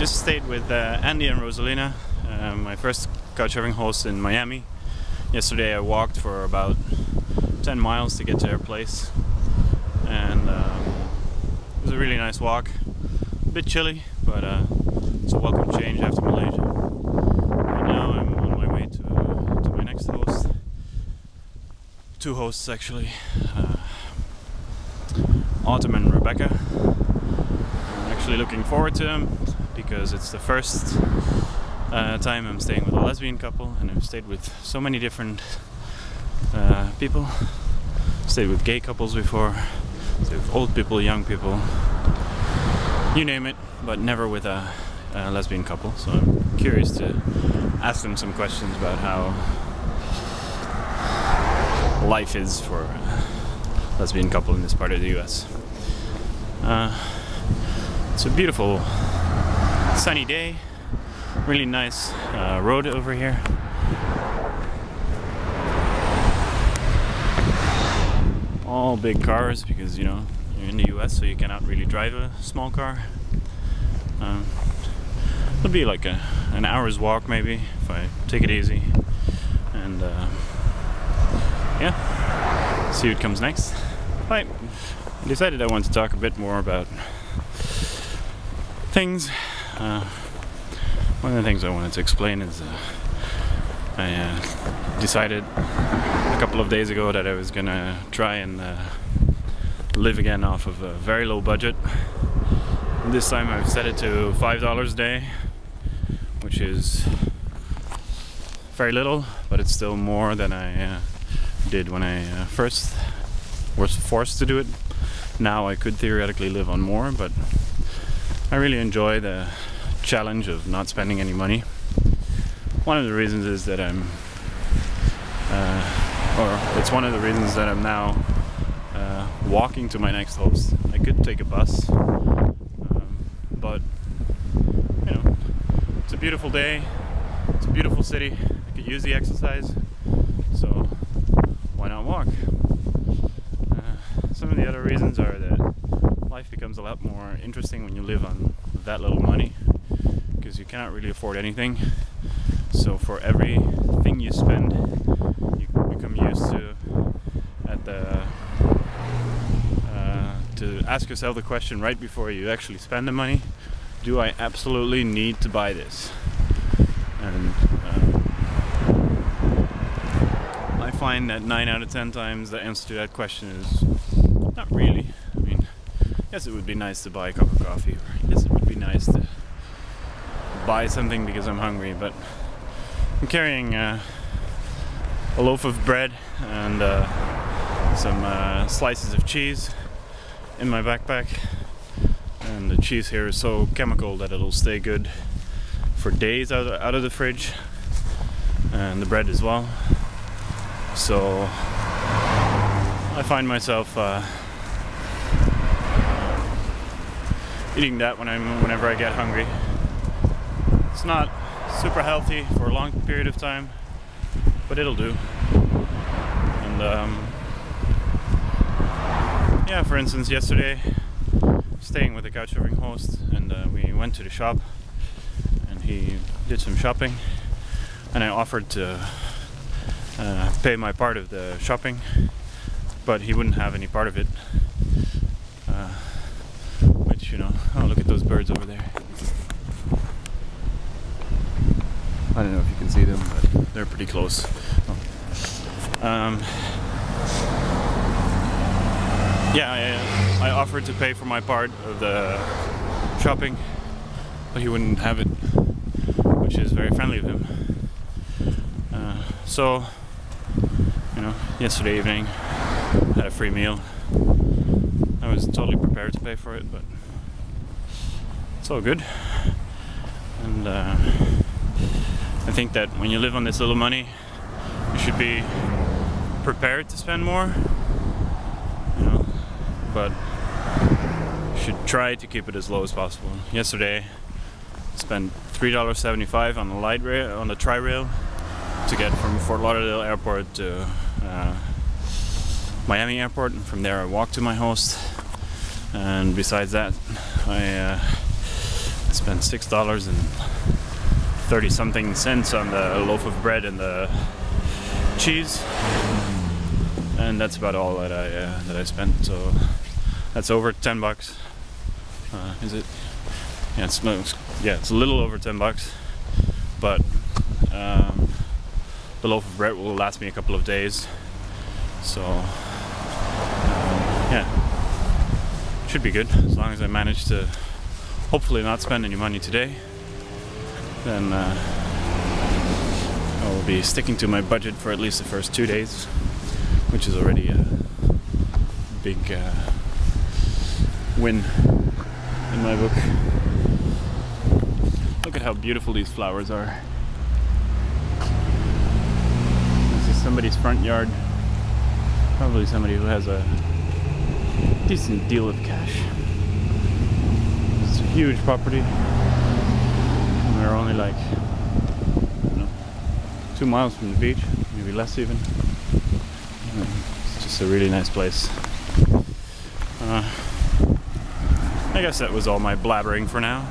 Just stayed with Andy and Rosalina, my first couchsurfing host in Miami. Yesterday I walked for about 10 miles to get to their place, and it was a really nice walk. A bit chilly, but it's a welcome change after Malaysia. Right now I'm on my way to my next host. Two hosts actually, Autumn and Rebecca. I'm actually looking forward to them because it's the first time I'm staying with a lesbian couple, and I've stayed with so many different people. Stayed with gay couples before, stayed with old people, young people, you name it, but never with a lesbian couple. So I'm curious to ask them some questions about how life is for a lesbian couple in this part of the US. It's a beautiful sunny day, really nice road over here. All big cars because, you know, you're in the US, so you cannot really drive a small car. It'll be like an hour's walk maybe if I take it easy, and yeah, see what comes next. Right, I decided I wanted to talk a bit more about things. One of the things I wanted to explain is I decided a couple of days ago that I was gonna try and live again off of a very low budget. And this time I've set it to $5 a day, which is very little, but it's still more than I did when I first was forced to do it. Now I could theoretically live on more, but I really enjoy the challenge of not spending any money. One of the reasons is that it's one of the reasons that I'm now walking to my next host. I could take a bus, but you know, it's a beautiful day, it's a beautiful city, I could use the exercise, so why not walk? Some of the other reasons are that life becomes a lot more interesting when you live on that little money, because you cannot really afford anything. So for everything you spend, you become used to to ask yourself the question right before you actually spend the money: do I absolutely need to buy this? And I find that 9 out of 10 times the answer to that question is not really. I mean, yes, it would be nice to buy a cup of coffee, or yes, it would be nice to buy something because I'm hungry, but I'm carrying a loaf of bread and some slices of cheese in my backpack, and the cheese here is so chemical that it'll stay good for days out of the fridge, and the bread as well. So I find myself eating that whenever I get hungry. It's not super healthy for a long period of time, but it'll do. And yeah, for instance, yesterday, staying with a couchsurfing host, and we went to the shop, and he did some shopping, and I offered to pay my part of the shopping, but he wouldn't have any part of it. Which, you know, oh, look at those birds over there. I don't know if you can see them, but they're pretty close. Yeah, I offered to pay for my part of the shopping, but he wouldn't have it, which is very friendly of him. So, you know, yesterday evening, had a free meal. I was totally prepared to pay for it, but it's all good. And I think that when you live on this little money, you should be prepared to spend more, you know, but you should try to keep it as low as possible. Yesterday, I spent $3.75 on the light rail, on the tri-rail, to get from Fort Lauderdale Airport to Miami Airport, and from there I walked to my host. And besides that, I spent $6.30 something on the loaf of bread and the cheese, and that's about all that I spent. So that's over $10. Is it? Yeah, it's a little over $10, but the loaf of bread will last me a couple of days, so yeah, should be good as long as I manage to hopefully not spend any money today. Then I will be sticking to my budget for at least the first 2 days, which is already a big win in my book. Look at how beautiful these flowers are. This is somebody's front yard. Probably somebody who has a decent deal of cash. It's a huge property. And we're only like, I don't know, 2 miles from the beach, maybe less even. It's just a really nice place. I guess that was all my blabbering for now.